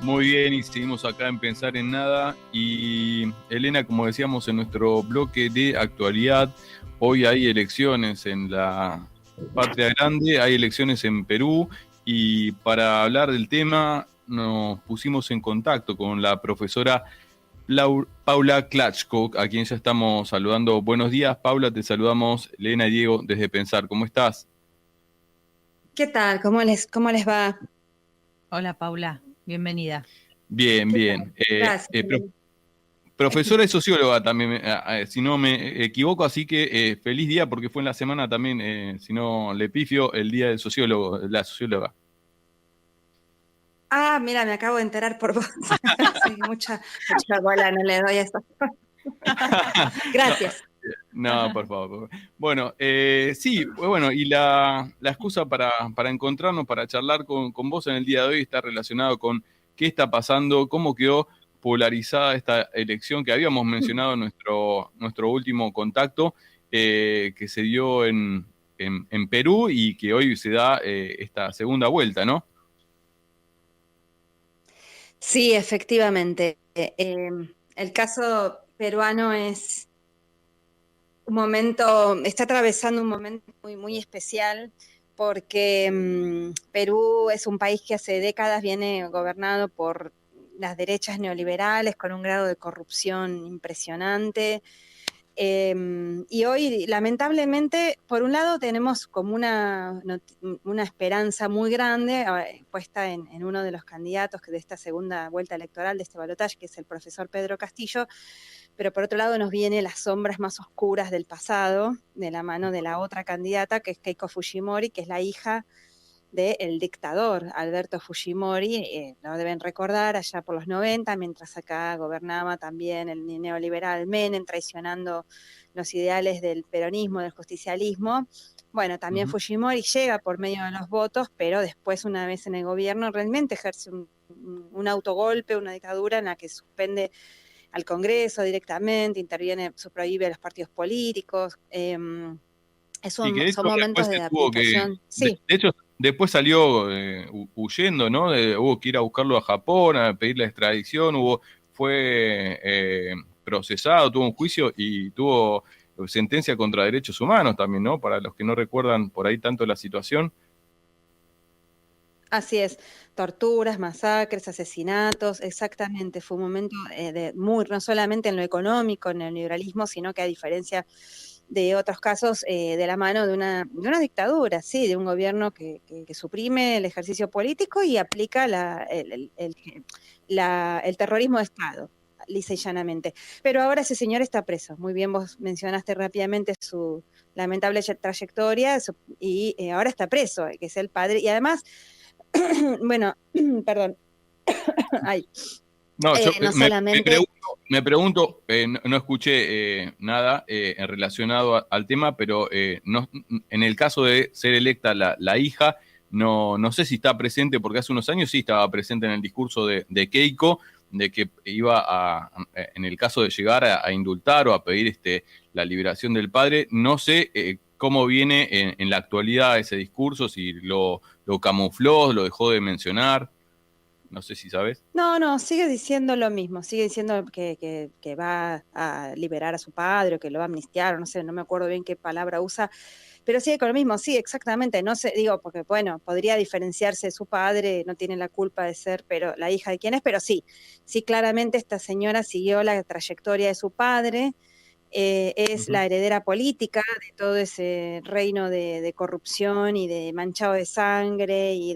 Muy bien, y seguimos acá en Pensar en Nada. Y Elena, como decíamos en nuestro bloque de actualidad, hoy hay elecciones en la Patria Grande, hay elecciones en Perú, y para hablar del tema nos pusimos en contacto con la profesora Paula Klitschko, a quien ya estamos saludando. Buenos días, Paula, te saludamos Elena y Diego desde Pensar. ¿Cómo estás? ¿Qué tal? ¿Cómo les va? Hola Paula, bienvenida. Bien, ¿Qué tal? bien. Gracias. Profesora y socióloga también, si no me equivoco, así que feliz día porque fue en la semana también, si no le pifio, el día del sociólogo, la socióloga. Ah, mira, me acabo de enterar por vos. Sí, mucha bola no le doy a esto. No, Gracias. no, por favor. Por favor. Bueno, sí, bueno, y la excusa para encontrarnos, para charlar con vos en el día de hoy está relacionado con qué está pasando, cómo quedó polarizada esta elección que habíamos mencionado en nuestro último contacto, que se dio en Perú y que hoy se da esta segunda vuelta, ¿no? Sí, efectivamente. El caso peruano es un momento, está atravesando un momento muy, muy especial porque Perú es un país que hace décadas viene gobernado por las derechas neoliberales con un grado de corrupción impresionante. Y hoy, lamentablemente, por un lado tenemos como una esperanza muy grande puesta en uno de los candidatos de esta segunda vuelta electoral, de este balotaje, que es el profesor Pedro Castillo, pero por otro lado nos vienen las sombras más oscuras del pasado, de la mano de la otra candidata, que es Keiko Fujimori, que es la hija del dictador Alberto Fujimori, lo deben recordar, allá por los 90, mientras acá gobernaba también el neoliberal Menem, traicionando los ideales del peronismo, del justicialismo. Bueno, también Fujimori llega por medio de los votos, pero después, una vez en el gobierno, realmente ejerce un autogolpe, una dictadura en la que suspende al Congreso directamente, interviene, prohíbe a los partidos políticos. Y que de hecho Son momentos después se de tuvo que, abdicación. Sí. de hecho después salió huyendo, ¿no? Hubo que ir a buscarlo a Japón, a pedir la extradición, fue procesado, tuvo un juicio y tuvo sentencia contra derechos humanos también, ¿no? Para los que no recuerdan por ahí tanto la situación. Así es, torturas, masacres, asesinatos, exactamente. Fue un momento no solamente en lo económico, en el neoliberalismo, sino que a diferencia de otros casos, de la mano de una dictadura, sí, de un gobierno que suprime el ejercicio político y aplica el terrorismo de Estado, lisa y llanamente. Pero ahora ese señor está preso. Muy bien, vos mencionaste rápidamente su lamentable trayectoria y ahora está preso, que es el padre. Y además, bueno, perdón. Ay, No, yo no solamente. me pregunto, no escuché nada relacionado al tema, pero en el caso de ser electa la hija, no sé si está presente, porque hace unos años sí estaba presente en el discurso de Keiko, de que iba en el caso de llegar a indultar o a pedir la liberación del padre. No sé cómo viene en la actualidad ese discurso, si lo camufló, lo dejó de mencionar. No sé si sabes. No, sigue diciendo lo mismo, sigue diciendo que va a liberar a su padre, o que lo va a amnistiar, o no sé, no me acuerdo bien qué palabra usa, pero sigue con lo mismo, sí, exactamente, no sé, digo, porque bueno, podría diferenciarse de su padre, no tiene la culpa de ser pero la hija de quién es, pero sí, claramente esta señora siguió la trayectoria de su padre, es la heredera política de todo ese reino de corrupción y de manchado de sangre y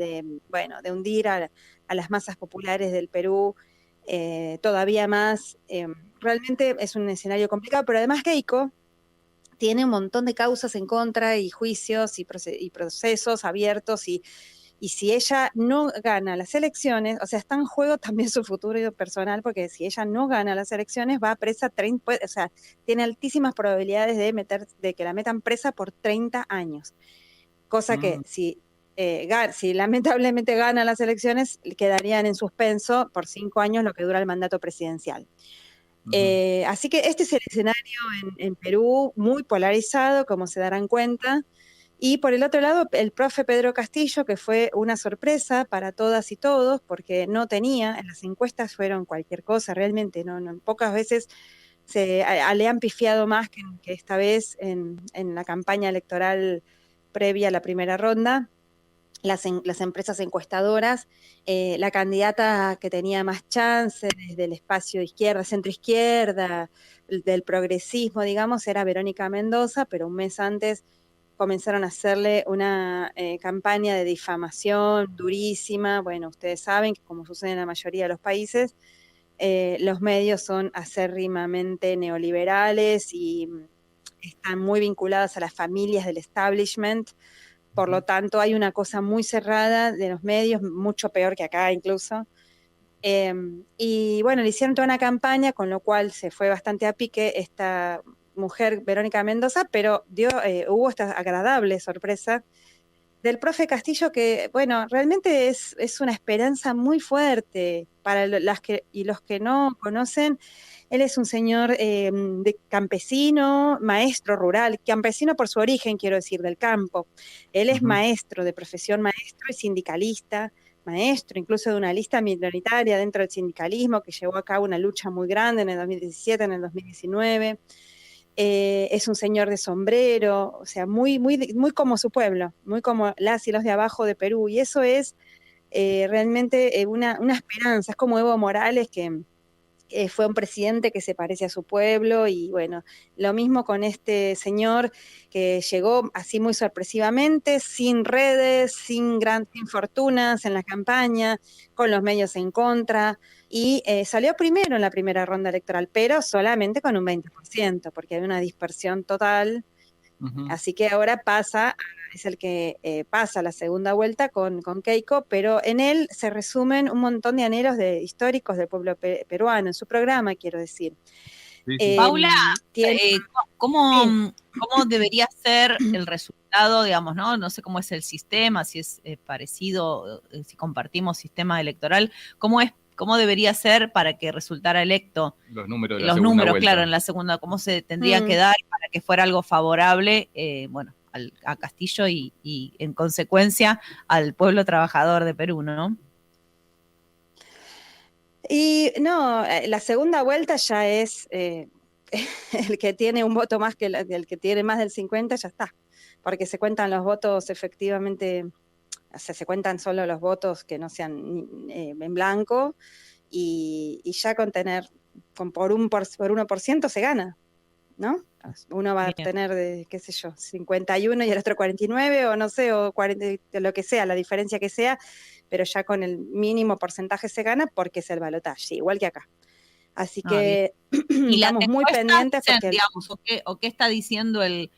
bueno, de hundir a las masas populares del Perú todavía más. Realmente es un escenario complicado, pero además Keiko tiene un montón de causas en contra y juicios y procesos abiertos y si ella no gana las elecciones, o sea, está en juego también su futuro personal, porque si ella no gana las elecciones, va presa, o sea, tiene altísimas probabilidades de que la metan presa por 30 años. Cosa que si lamentablemente gana las elecciones, quedarían en suspenso por 5 años lo que dura el mandato presidencial. Así que este es el escenario en Perú, muy polarizado, como se darán cuenta. Y por el otro lado, el profe Pedro Castillo, que fue una sorpresa para todas y todos, porque no tenía, en las encuestas fueron cualquier cosa, realmente, pocas veces le han pifiado más que esta vez en la campaña electoral previa a la primera ronda. Las empresas encuestadoras, la candidata que tenía más chances del espacio de izquierda, centro-izquierda, del progresismo, digamos, era Verónica Mendoza, pero un mes antes comenzaron a hacerle una campaña de difamación durísima. Bueno, ustedes saben que, como sucede en la mayoría de los países, los medios son acérrimamente neoliberales y están muy vinculadas a las familias del establishment. Por lo tanto, hay una cosa muy cerrada de los medios, mucho peor que acá incluso. Y bueno, le hicieron toda una campaña, con lo cual se fue bastante a pique esta mujer, Verónica Mendoza, pero hubo esta agradable sorpresa del profe Castillo, que, bueno, realmente es una esperanza muy fuerte para los que no conocen. Él es un señor de campesino, maestro rural, campesino por su origen, quiero decir, del campo. Él es maestro, de profesión maestro y sindicalista, maestro incluso de una lista minoritaria dentro del sindicalismo, que llevó a cabo una lucha muy grande en el 2017, en el 2019. Es un señor de sombrero, o sea, muy, muy, muy como su pueblo, muy como las y los de abajo de Perú, y eso es realmente una esperanza. Es como Evo Morales, que fue un presidente que se parece a su pueblo, y bueno, lo mismo con este señor que llegó así muy sorpresivamente, sin redes, sin fortunas en la campaña, con los medios en contra, y salió primero en la primera ronda electoral, pero solamente con un 20%, porque hay una dispersión total. Así que ahora es el que pasa la segunda vuelta con Keiko, pero en él se resumen un montón de anhelos históricos del pueblo peruano, en su programa, quiero decir. Sí, sí. Paula, ¿cómo, Sí. cómo debería ser el resultado, digamos, ¿no? No sé cómo es el sistema, si es parecido, si compartimos sistema electoral, cómo debería ser para que resultara electo. Los números de la Los segunda números, vuelta. claro, en la segunda, cómo se tendría que dar para que fuera algo favorable, bueno, a Castillo y en consecuencia al pueblo trabajador de Perú, ¿no? Y no, la segunda vuelta ya es el que tiene un voto más que el que tiene más del 50, ya está, porque se cuentan los votos efectivamente, o sea, se cuentan solo los votos que no sean en blanco, y ya por 1% se gana, ¿no? Uno va a tener, qué sé yo, 51 y el otro 49, o no sé, o 40, lo que sea, la diferencia que sea, pero ya con el mínimo porcentaje se gana, porque es el balotaje, igual que acá. Así que estamos muy pendientes. Porque digamos, o qué está diciendo el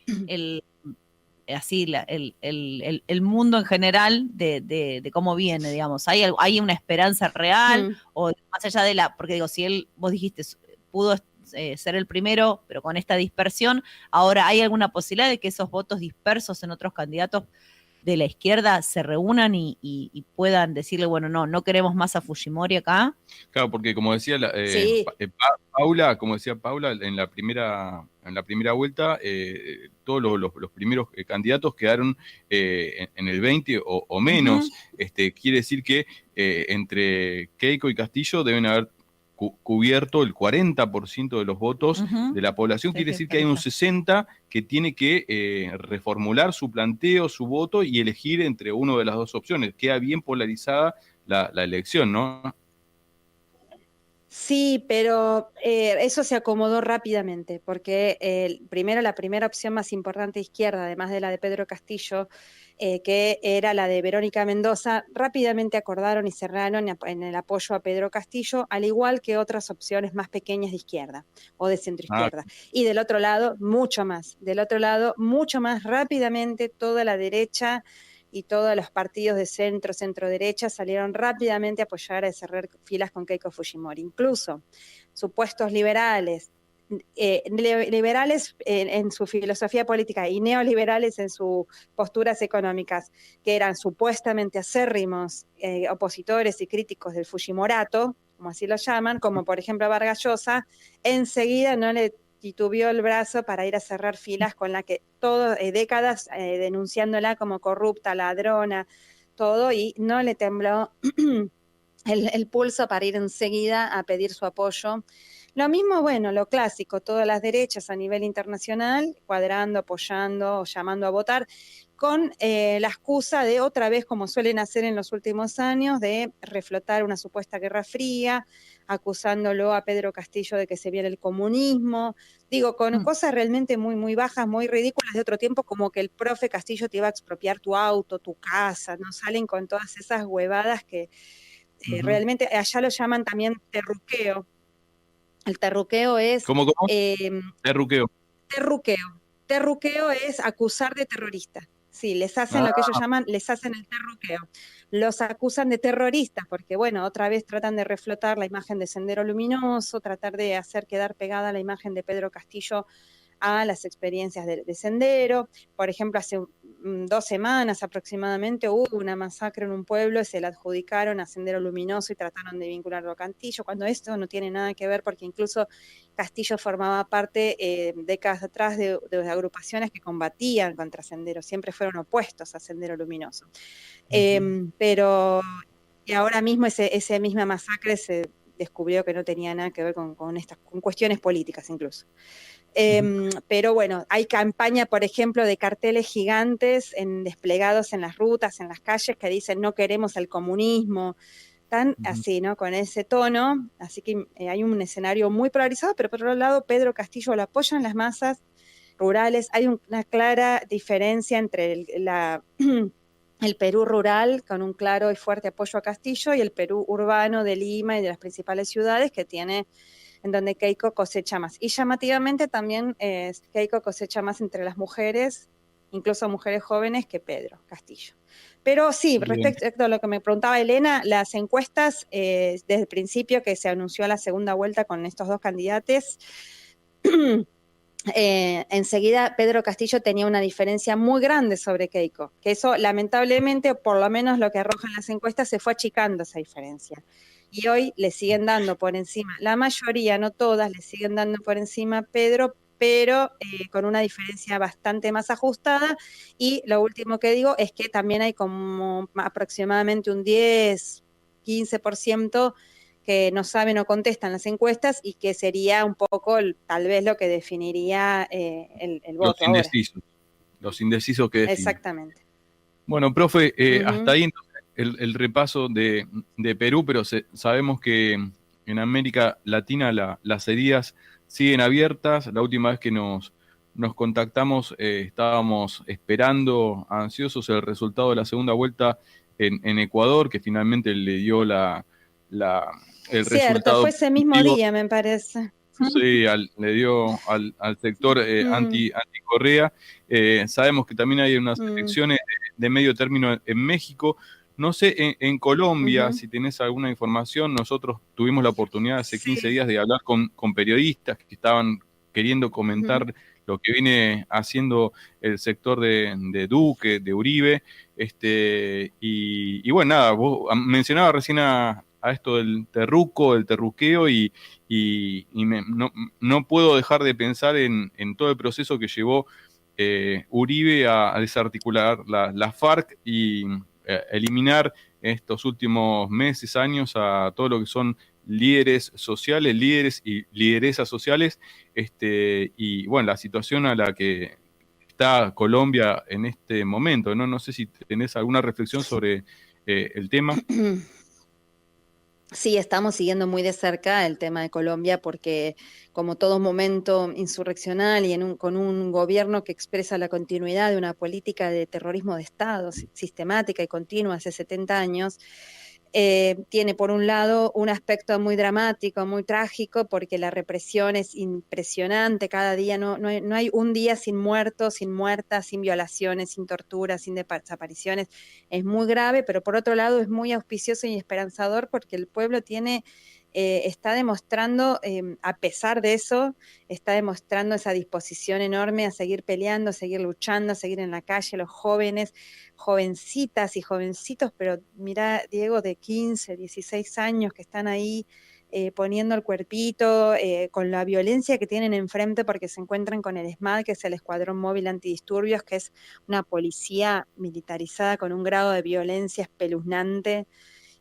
mundo en general de cómo viene, digamos. ¿Hay una esperanza real? O más allá porque digo, si vos dijiste, pudo ser el primero, pero con esta dispersión, ahora ¿hay alguna posibilidad de que esos votos dispersos en otros candidatos de la izquierda se reúnan y puedan decirle, bueno, no queremos más a Fujimori acá? Claro, porque como decía sí. Paula, en la primera vuelta, todos los primeros candidatos quedaron en el 20 o menos. Quiere decir que entre Keiko y Castillo deben haber cubierto el 40% de los votos de la población. Quiere decir que hay un 60% que tiene que reformular su planteo, su voto, y elegir entre una de las dos opciones. Queda bien polarizada la elección, ¿no? Sí, pero eso se acomodó rápidamente, porque primero la primera opción más importante izquierda, además de la de Pedro Castillo, que era la de Verónica Mendoza, rápidamente acordaron y cerraron en el apoyo a Pedro Castillo, al igual que otras opciones más pequeñas de izquierda o de centroizquierda. Y del otro lado, mucho más rápidamente, toda la derecha y todos los partidos de centro-derecha salieron rápidamente a apoyar, a cerrar filas con Keiko Fujimori. Incluso supuestos liberales, liberales en su filosofía política y neoliberales en sus posturas económicas, que eran supuestamente acérrimos opositores y críticos del Fujimorato, como así lo llaman, como por ejemplo Vargas Llosa, enseguida no le titubeó el brazo para ir a cerrar filas con la que todo, décadas denunciándola como corrupta, ladrona, todo, y no le tembló el pulso para ir enseguida a pedir su apoyo. Lo mismo, bueno, lo clásico, todas las derechas a nivel internacional, cuadrando, apoyando o llamando a votar, con la excusa de otra vez, como suelen hacer en los últimos años, de reflotar una supuesta guerra fría, acusándolo a Pedro Castillo de que se viene el comunismo, digo, con cosas realmente muy, muy bajas, muy ridículas de otro tiempo, como que el profe Castillo te iba a expropiar tu auto, tu casa, no salen con todas esas huevadas que realmente allá lo llaman también terruqueo. El terruqueo es... ¿Cómo? Terruqueo. Terruqueo es acusar de terrorista. Sí, les hacen lo que ellos llaman, les hacen el terruqueo. Los acusan de terroristas porque, bueno, otra vez tratan de reflotar la imagen de Sendero Luminoso, tratar de hacer quedar pegada la imagen de Pedro Castillo a las experiencias de Sendero. Por ejemplo, hace 2 semanas aproximadamente hubo una masacre en un pueblo y se la adjudicaron a Sendero Luminoso y trataron de vincularlo a Castillo, cuando esto no tiene nada que ver porque incluso Castillo formaba parte décadas atrás de agrupaciones que combatían contra Sendero, siempre fueron opuestos a Sendero Luminoso. Pero y ahora mismo ese misma masacre se descubrió que no tenía nada que ver con cuestiones políticas incluso. Pero bueno, hay campaña, por ejemplo, de carteles gigantes desplegados en las rutas, en las calles, que dicen no queremos el comunismo, tan así, ¿no? Con ese tono, así que hay un escenario muy polarizado, pero por otro lado, Pedro Castillo lo apoyan las masas rurales, hay una clara diferencia entre el Perú rural, con un claro y fuerte apoyo a Castillo, y el Perú urbano de Lima y de las principales ciudades, que tiene en donde Keiko cosecha más. Y llamativamente también Keiko cosecha más entre las mujeres, incluso mujeres jóvenes, que Pedro Castillo. Pero sí, respecto a lo que me preguntaba Elena, las encuestas, desde el principio que se anunció la segunda vuelta con estos 2 candidatos, enseguida Pedro Castillo tenía una diferencia muy grande sobre Keiko, que eso lamentablemente, por lo menos lo que arrojan las encuestas, se fue achicando esa diferencia. Y hoy le siguen dando por encima, la mayoría, no todas, le siguen dando por encima a Pedro, pero con una diferencia bastante más ajustada. Y lo último que digo es que también hay como aproximadamente un 10-15% que no saben o contestan las encuestas y que sería un poco tal vez lo que definiría el voto ahora. Los indecisos que definen. Exactamente. Bueno, profe, hasta ahí entonces el repaso de Perú, pero sabemos que en América Latina las heridas siguen abiertas. La última vez que nos contactamos estábamos esperando ansiosos el resultado de la segunda vuelta en Ecuador, que finalmente le dio el resultado. Cierto, fue ese mismo día, me parece. Sí, le dio al sector anti-Correa. Sabemos que también hay unas elecciones de medio término en México. No sé, en Colombia, si tenés alguna información, nosotros tuvimos la oportunidad hace 15 días de hablar con periodistas que estaban queriendo comentar lo que viene haciendo el sector de Duque, de Uribe. Y bueno, nada, vos mencionabas recién a esto del terruqueo y no puedo dejar de pensar en todo el proceso que llevó Uribe a desarticular la FARC y eliminar estos últimos meses, años a todo lo que son líderes sociales, líderes y lideresas sociales, y bueno, la situación a la que está Colombia en este momento, ¿no? No sé si tenés alguna reflexión sobre el tema. Sí, estamos siguiendo muy de cerca el tema de Colombia porque como todo momento insurreccional y con un gobierno que expresa la continuidad de una política de terrorismo de Estado sistemática y continua hace 70 años, tiene por un lado un aspecto muy dramático, muy trágico, porque la represión es impresionante, cada día no hay un día sin muertos, sin muertas, sin violaciones, sin torturas, sin desapariciones, es muy grave, pero por otro lado es muy auspicioso y esperanzador porque el pueblo está demostrando, a pesar de eso, está demostrando esa disposición enorme a seguir peleando, a seguir luchando, a seguir en la calle, los jóvenes, jovencitas y jovencitos, pero mira, Diego, de 15, 16 años que están ahí poniendo el cuerpito, con la violencia que tienen enfrente porque se encuentran con el ESMAD, que es el Escuadrón Móvil Antidisturbios, que es una policía militarizada con un grado de violencia espeluznante.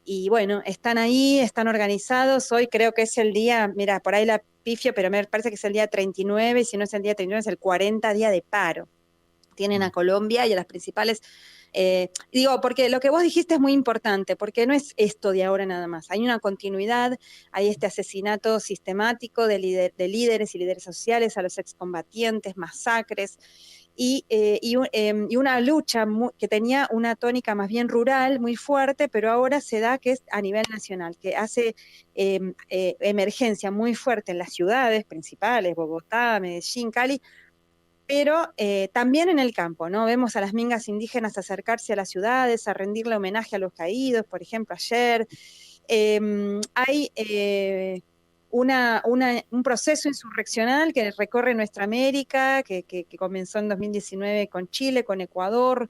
Y bueno, están ahí, están organizados. Hoy creo que es el día, mira, por ahí la pifio, pero me parece que es el día 39, y si no es el día 39 es el 40 día de paro. Tienen a Colombia y a las principales. Digo, porque lo que vos dijiste es muy importante, porque no es esto de ahora nada más. Hay una continuidad, hay este asesinato sistemático de líderes y líderes sociales a los excombatientes, masacres, y una lucha que tenía una tónica más bien rural, muy fuerte, pero ahora se da que es a nivel nacional, que hace emergencia muy fuerte en las ciudades principales, Bogotá, Medellín, Cali, pero también en el campo, ¿no? Vemos a las mingas indígenas acercarse a las ciudades, a rendirle homenaje a los caídos, por ejemplo, ayer. Hay un proceso insurreccional que recorre nuestra América, que comenzó en 2019 con Chile, con Ecuador,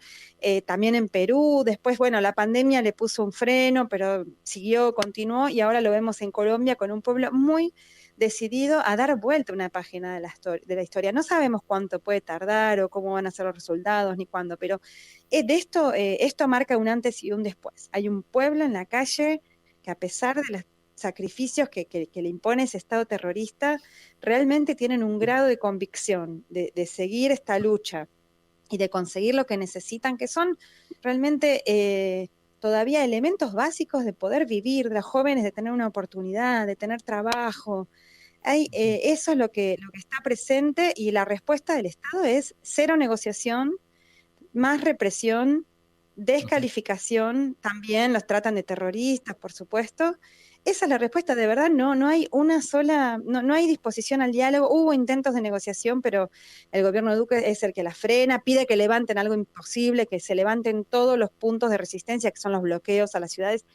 también en Perú. Después, bueno, la pandemia le puso un freno, pero siguió, continuó, y ahora lo vemos en Colombia con un pueblo muy decidido a dar vuelta una página de la historia. No sabemos cuánto puede tardar o cómo van a ser los resultados ni cuándo, pero esto marca un antes y un después. Hay un pueblo en la calle que, a pesar de los sacrificios que le impone ese Estado terrorista, realmente tienen un grado de convicción de seguir esta lucha y de conseguir lo que necesitan, que son realmente todavía elementos básicos de poder vivir, de los jóvenes, de tener una oportunidad, de tener trabajo. Eso es lo que está presente, y la respuesta del Estado es cero negociación, más represión, descalificación, también los tratan de terroristas, por supuesto. Esa es la respuesta, de verdad. No hay una sola, no hay disposición al diálogo. Hubo intentos de negociación, pero el gobierno de Duque es el que la frena, pide que levanten algo imposible, que se levanten todos los puntos de resistencia, que son los bloqueos a las ciudades,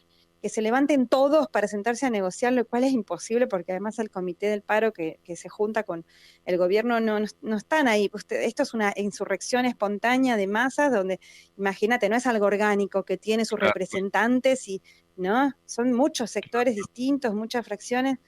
que se levanten todos para sentarse a negociar, lo cual es imposible, porque además el comité del paro que se junta con el gobierno no están ahí. Esto es una insurrección espontánea de masas, donde, imagínate, no es algo orgánico, que tiene sus representantes, y no, son muchos sectores distintos, muchas fracciones.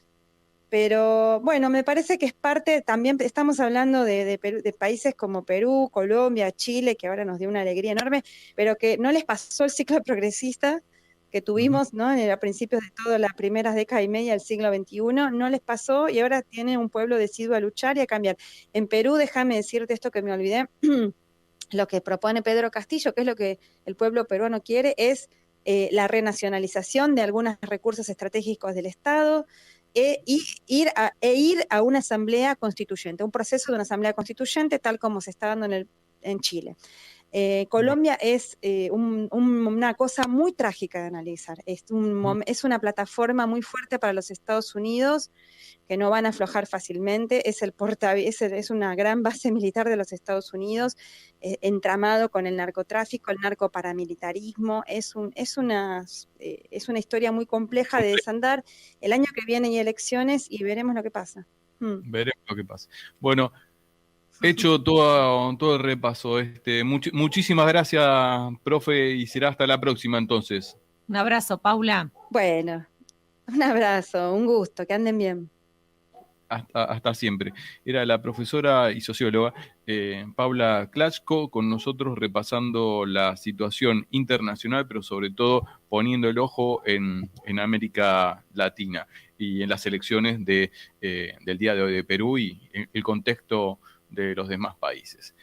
Pero bueno, me parece que es parte, también estamos hablando de países como Perú, Colombia, Chile, que ahora nos dio una alegría enorme, pero que no les pasó el ciclo progresista que tuvimos, ¿no? A principios de todas las primeras décadas y media del siglo XXI, no les pasó, y ahora tiene un pueblo decidido a luchar y a cambiar. En Perú, déjame decirte esto que me olvidé, lo que propone Pedro Castillo, que es lo que el pueblo peruano quiere, es la renacionalización de algunos recursos estratégicos del Estado, y ir a una asamblea constituyente, un proceso de una asamblea constituyente tal como se está dando en Chile. Colombia es una cosa muy trágica de analizar. Es una plataforma muy fuerte para los Estados Unidos, que no van a aflojar fácilmente. Es una gran base militar de los Estados Unidos, entramado con el narcotráfico, el narcoparamilitarismo. Es una historia muy compleja de desandar. El año que viene hay elecciones y veremos lo que pasa. Veremos lo que pasa. Bueno, hecho todo el repaso. Muchísimas gracias, profe, y será hasta la próxima entonces. Un abrazo, Paula. Bueno, un abrazo, un gusto, que anden bien. Hasta siempre. Era la profesora y socióloga Paula Klashko con nosotros, repasando la situación internacional, pero sobre todo poniendo el ojo en América Latina y en las elecciones del día de hoy de Perú y el contexto de los demás países.